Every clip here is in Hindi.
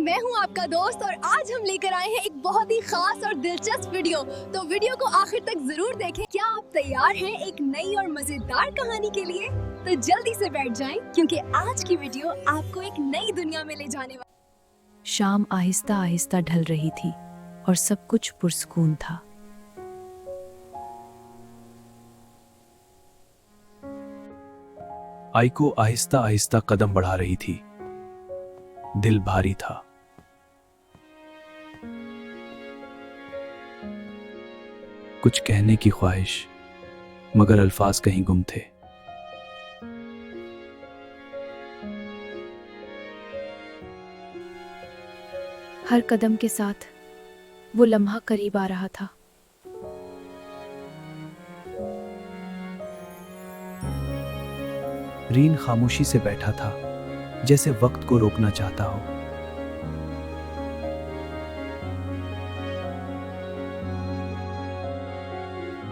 मैं हूं आपका दोस्त और आज हम लेकर आए हैं एक बहुत ही खास और दिलचस्प वीडियो। तो वीडियो को आखिर तक जरूर देखें। क्या आप तैयार हैं एक नई और मजेदार कहानी के लिए? तो जल्दी से बैठ जाएं क्योंकि आज की वीडियो आपको एक नई दुनिया में ले जाने वाली। शाम आहिस्ता आहिस्ता ढल रही थी और सब कुछ पुरसकून था। आइको आहिस्ता आहिस्ता कदम बढ़ा रही थी। दिल भारी था। कुछ कहने की ख्वाहिश, मगर अल्फाज कहीं गुम थे। हर कदम के साथ वो लम्हा करीब आ रहा था। रीन खामोशी से बैठा था, जैसे वक्त को रोकना चाहता हो।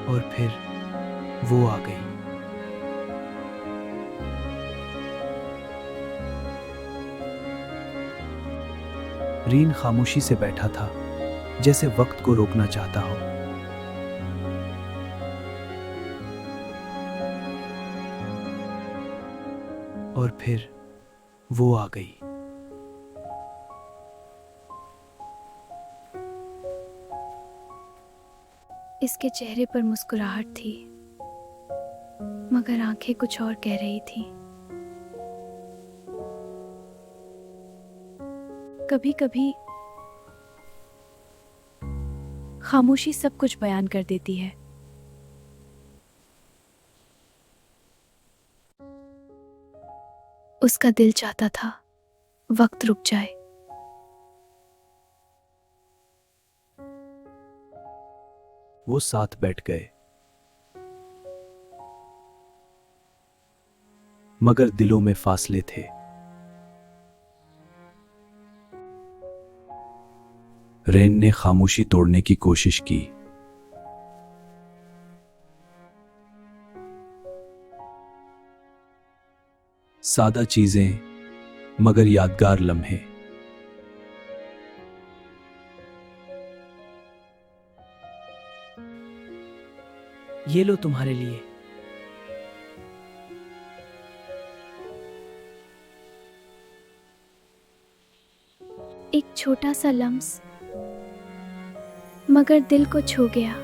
और फिर वो आ गई। रीन खामोशी से बैठा था, जैसे वक्त को रोकना चाहता हो। और फिर वो आ गई। इसके चेहरे पर मुस्कुराहट थी, मगर आंखें कुछ और कह रही थी। कभी कभी खामोशी सब कुछ बयान कर देती है। उसका दिल चाहता था वक्त रुक जाए। वो साथ बैठ गए, मगर दिलों में फासले थे। रेन ने खामोशी तोड़ने की कोशिश की। सादा चीजें मगर यादगार लम्हे। ये लो तुम्हारे लिए। एक छोटा सा लम्स, मगर दिल को छू गया।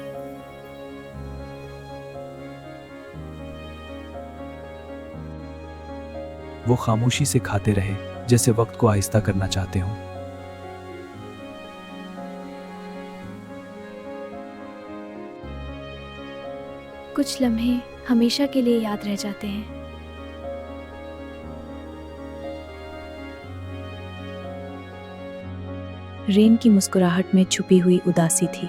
वो खामोशी से खाते रहे, जैसे वक्त को आहिस्ता करना चाहते हों। कुछ लम्हे हमेशा के लिए याद रह जाते हैं। रेन की मुस्कुराहट में छुपी हुई उदासी थी।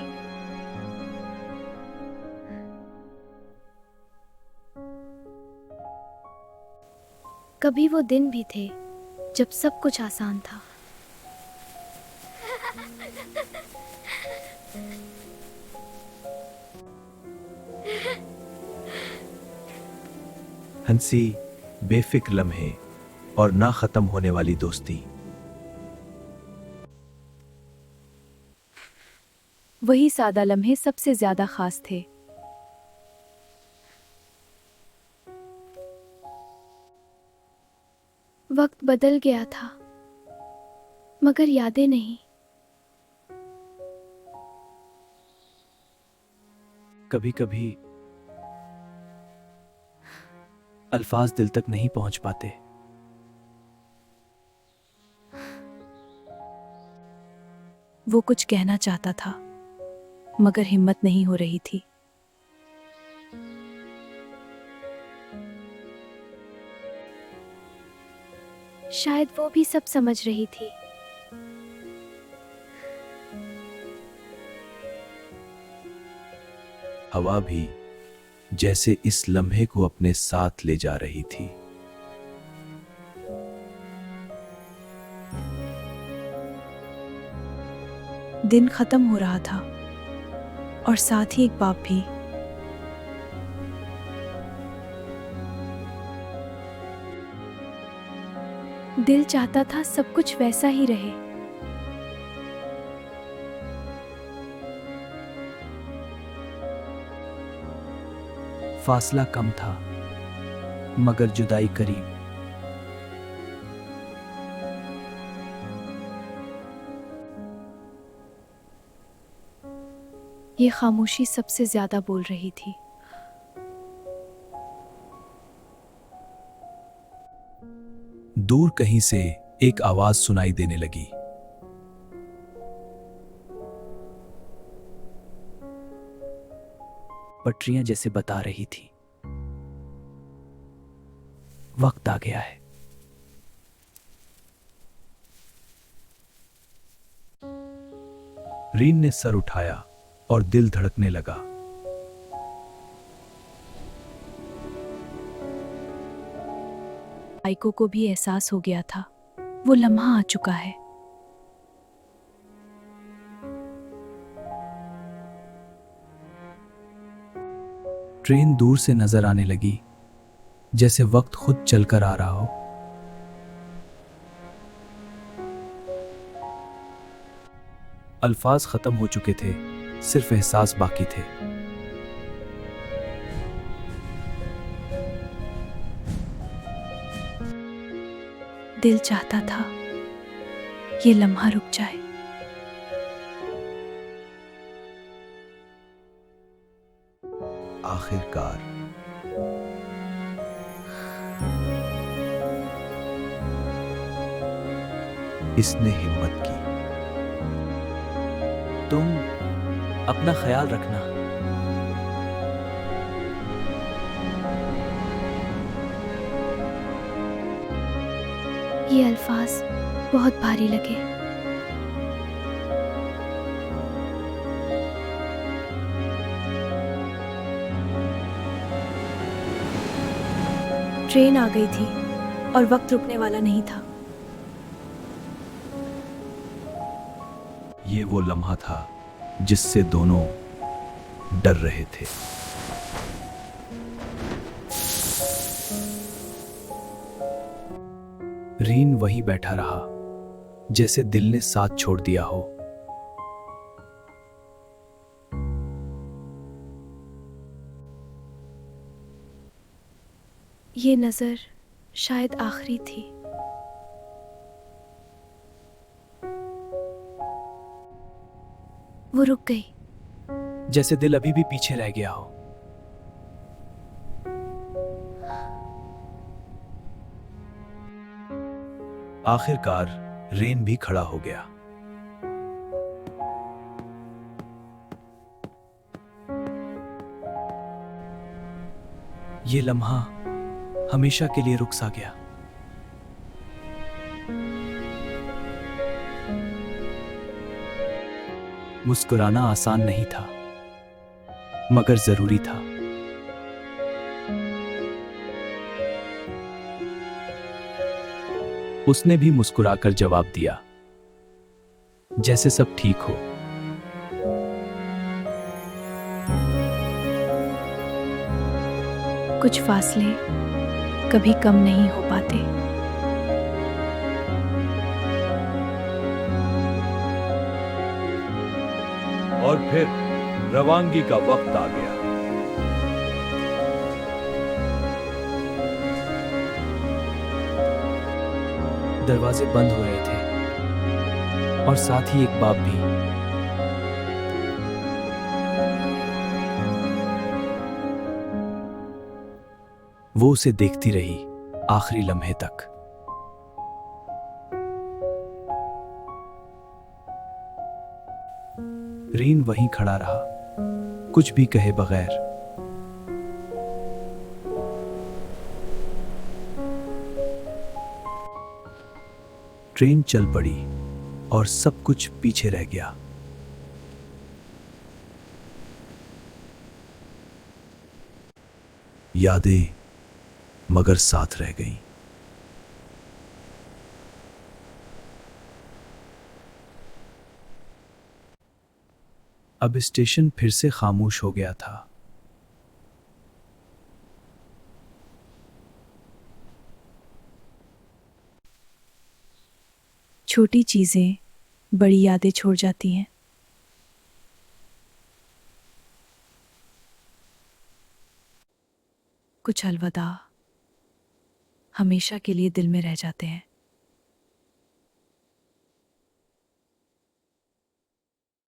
कभी वो दिन भी थे जब सब कुछ आसान था। हंसी, बेफिक्र लम्हे और ना खत्म होने वाली दोस्ती। वही सादा लम्हे सबसे ज्यादा खास थे। वक्त बदल गया था, मगर यादें नहीं। कभी कभी अल्फाज दिल तक नहीं पहुंच पाते। वो कुछ कहना चाहता था, मगर हिम्मत नहीं हो रही थी। शायद वो भी सब समझ रही थी। हवा भी जैसे इस लम्हे को अपने साथ ले जा रही थी। दिन खत्म हो रहा था और साथ ही एक बाप भी। दिल चाहता था सब कुछ वैसा ही रहे, फासला कम था मगर जुदाई करीब। ये खामोशी सबसे ज्यादा बोल रही थी। दूर कहीं से एक आवाज सुनाई देने लगी। पटरियां जैसे बता रही थी, वक्त आ गया है। रीन ने सर उठाया और दिल धड़कने लगा। आइको को भी एहसास हो गया था, वो लम्हा आ चुका है। ट्रेन दूर से नजर आने लगी, जैसे वक्त खुद चलकर आ रहा हो। अल्फाज खत्म हो चुके थे, सिर्फ एहसास बाकी थे। दिल चाहता था ये लम्हा रुक जाए। आखिरकार इसने हिम्मत की। तुम अपना ख्याल रखना। ये अल्फाज बहुत भारी लगे। ट्रेन आ गई थी और वक्त रुकने वाला नहीं था। ये वो लम्हा था जिससे दोनों डर रहे थे। रीन वहीं बैठा रहा, जैसे दिल ने साथ छोड़ दिया हो। ये नजर शायद आखिरी थी। वो रुक गई, जैसे दिल अभी भी पीछे रह गया हो। आखिरकार रेन भी खड़ा हो गया। ये लम्हा हमेशा के लिए रुक सा गया। मुस्कुराना आसान नहीं था, मगर जरूरी था। उसने भी मुस्कुराकर जवाब दिया, जैसे सब ठीक हो। कुछ फासले कभी कम नहीं हो पाते। और फिर रवानगी का वक्त आ गया। दरवाजे बंद हो रहे थे और साथ ही एक बाप भी। वो उसे देखती रही आखिरी लम्हे तक। रीन वहीं खड़ा रहा, कुछ भी कहे बगैर। ट्रेन चल पड़ी और सब कुछ पीछे रह गया। यादें मगर साथ रह गईं। अब स्टेशन फिर से खामोश हो गया था। छोटी चीजें बड़ी यादें छोड़ जाती हैं। कुछ अलविदा हमेशा के लिए दिल में रह जाते हैं।